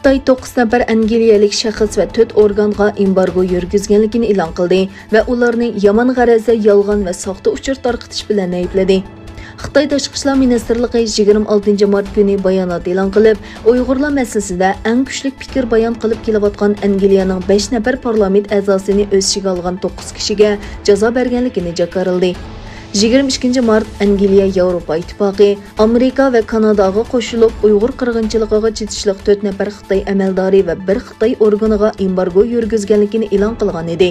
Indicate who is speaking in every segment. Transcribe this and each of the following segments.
Speaker 1: Xitoy 9 nafar angliyalik shaxs va 4 organga embargo yurgizganligini e'lon qildi va ularni yomon g'arazda yolg'on va soxta uchur tarqatish bilan aybladi. Xitoy Tashqi ishlar ministrligi 26 mart kuni bayonot e'lon qilib, Uyg'urlar masalasida eng kuchli fikr bayon qilib kelayotgan Angliyaning 5 nafar parlament a'zosini o'z ichiga olgan 9 kishiga jazo berganligini jakarildi. 22 mart Angliya Yevropa Ittifoqi, Amerika va Kanadaga qo'shilib Uyg'ur qirg'inchiligiga chidishliq 4 nafar Xitoy amaldori va 1 Xitoy organiga embargo yurgizganligini e'lon qilgan edi.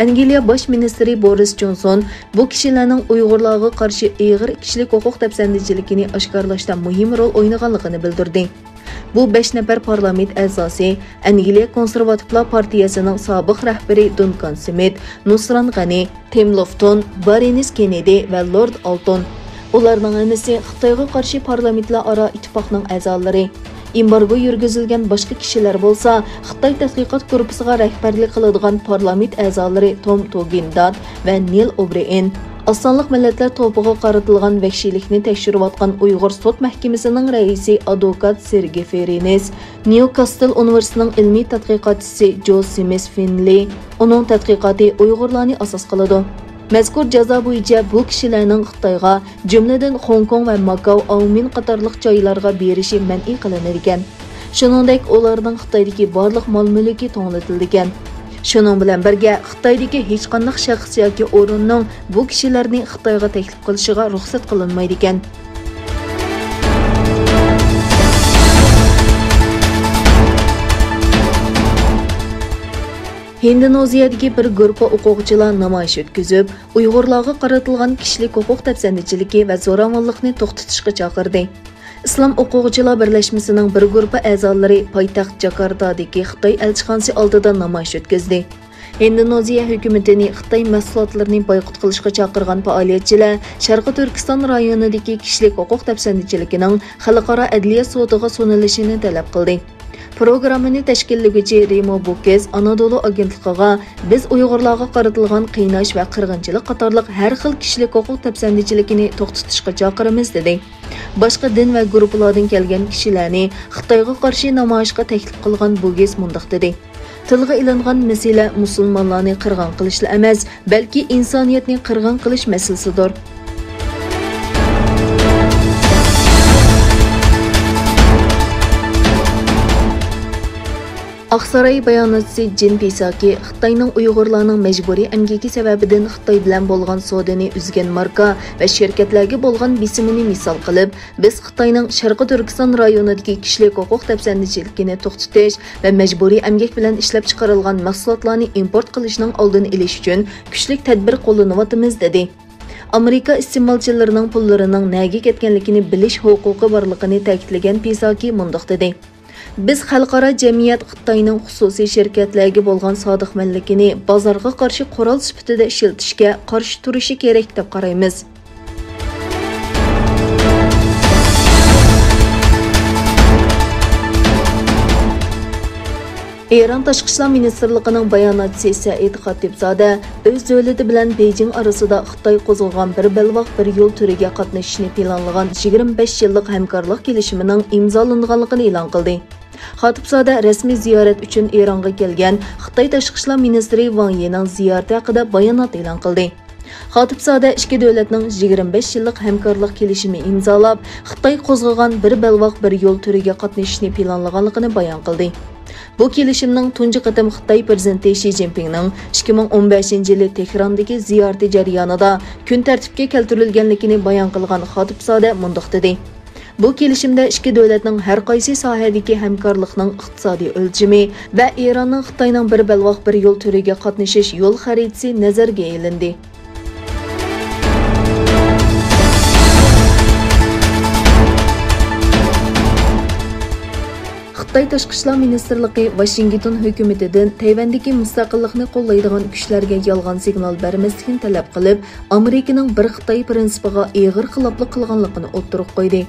Speaker 1: Angliya bosh ministri Boris Johnson bu kishilarning Uyg'urlarga qarshi og'ir kishilik huquq tafsandichiligini oshkorlashda muhim rol o'ynaganligini bildirdi. Bu 5 nafar parlament a'zosi Angliya Konservativlar partiyasining sobiq rahbari Duncan Smith, Nusron G'ani, Tim Lofton, Baroness Kennedy va Lord Alton. Ularning hammasi Xitoyga qarshi parlamentlar aro ittifoqning a'zolari. Embargo yurgizilgan boshqa kishilar bo'lsa, Xitoy tadqiqot guruhiga rahbarlik qiladigan parlament a'zolari Tom Togindad va Neil O'Brien, Osonliq millatlar to'piga qaratilgan vahshiylikni tekshirayotgan Uyg'ur sud mahkamasining raisi advokat Sergey Ferines, Newcastle universitetining ilmiy tadqiqotchisi Joe Sims Finley, uning tadqiqoti Uyg'urlarni asos qiladi. Mazkur jazo bo'yicha bu kishilarning Xitoyga, jumladan Hong Kong va Makao, Aumin qatorliq joylarga berishi man'iy qilinadi ekan. Shuningdek, ularning Xitoydagi barliq mol-mulki to'g'natildi ekan. Shuning bilan birga Xitoydagi hech qanday shaxs yoki o'rinning bu kishilarni Xitoyga taklif qilishiga ruxsat qilinmaydi ekan. Indoneziyadagi bir guruh o'quvchilar namoyish o'tkazib, Uyg'urlarga qaratilgan kishilik huquq tafsandichiligi va zo'ravonlikni to'xtatishga chaqirdi. Islom o'quvchilar birlashmasining bir guruh a'zolari poytaxt Jakartadagi Xitoy elchixonasi oldida namoyish o'tkazdi. Indoneziya hukumatini Xitoy mahsulotlarini boykot qilishga chaqirgan faoliyatchilar Sharqi Turkiston rayonidagi kishilik huquq tafsandichiligining xalqaro adliya sudiga sunilishini talab qildi. Programmani tashkillovchi Remo Bukes Anadolu agentligiga biz Uyg'urlarga qaratilgan qiynash va qirg'inchilik qatorliq har xil kishilik huquq tafsandichiligini to'xtatishga chaqiramiz dedi. Boshqa din va guruhlardan kelgan kishilarni Xitoyga qarshi namoyishga taklif qilgan Bukes mundaq dedi. Tilga ilingan masala musulmonlarni qirg'in qilishla emas, balki insoniyatni qirg'in qilish masalasidir. Aqsaray bayonotchisi Jin Pisaki Xitoyning Uyg'urlarning majburiy emgaki sababidan Xitoy bilan bo'lgan savdoni uzgan marka va shirkatlarga bo'lgan bisimini misol qilib, biz Xitoyning Sharqi Turkiston rayonidagi kishilik huquq tafsandichiligini to'xtatish va majburiy emgak bilan ishlab chiqarilgan mahsulotlarni import qilishning oldini olish uchun kuchli tadbir qo'llanayapmiz dedi. Amerika iste'molchilarining pullarining nega ketganligini bilish huquqi borligini ta'kidlagan Pisaki mundaq dedi. Biz xalqaro jamiyat Xitoyning xususiy shirkatlarga bo'lgan sodiqmanligini bozorga qarshi qurol sifatida ishlatishga qarshi turishi kerak deb qaraymiz. Eron Tashqi ishlar ministrligining bayonotchisi Said Xatibzoda o'z davlati bilan Beijing orasida Xitoy qo'zg'agan bir belvoq bir yo'l turiga qatnashishni planlagan 25 yillik hamkorlik kelishimining imzolanganligini e'lon qildi. Xatibzoda rasmiy ziyorat uchun Eronga kelgan Xitoy Tashqi ishlar ministri Wang Yining ziyorati haqida bayonot e'lon qildi. Xatibzoda ikki davlatning 25 yillik hamkorlik kelishimi imzolab, Xitoy qo'zg'agan bir belvoq bir yo'l turiga qatnashishni planlaganligini bayon qildi. Bu kelishimning tunji qatam Xitoy prezidenti Xi Jinpingning 2015-yili Tehrondagi ziyorati jarayonida kun tartibga keltirilganligini bayon qilgan Xatibzoda mundaq dedi. Bu kelishimda ikki davlatning har qaysi sohadagi hamkorlikning iqtisodiy o'lchami va Eronning Xitoyning bir belvoq bir yo'l turiga qatnashish yo'l xaritasi nazarga olindi. Xitoy Tashqi ishlar ministrligi Washington hukumatidan Tayvandagi mustaqillikni qo'llaydigan kuchlarga yolg'on signal bermaslikni talab qilib, Amerikaning bir Xitoy prinsipiga og'ir xiloflik qilganligini o'ttirib qo'ydi.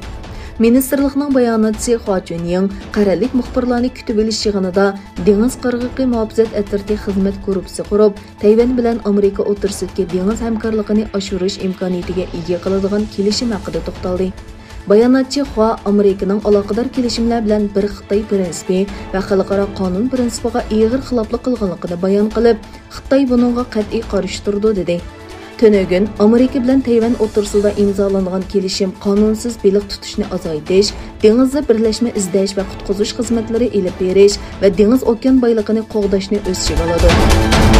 Speaker 1: Ministrlikning bayonotchisi Hua Chunying qaralik muxbirlarni kutib olish yig'inida dengiz qirg'oqi muhofazat atrofidagi xizmat guruhi qurib, Tayvan bilan Amerika o'rtasidagi dengiz hamkorligini oshirish imkoniyatiga ega qiladigan kelishim haqida to'xtaldi. Bayonotchi Xua Amerikaning aloqador kelishimlar bilan bir Xitoy prinsipi va xalqaro qonun prinsipiga ig'ir xiloflik qilganligini bayon qilib, Xitoy buningga qat'iy qarshi turdi dedi. Tönögün Amerika bilan Tayvan o'rtasida imzolangan kelishim qonunsiz baliq tutishni azaytish, dengizda birlashma izlash va qutqizish xizmatlari elib berish va dengiz okean boyligini qo'g'dashni o'z ichiga oladi.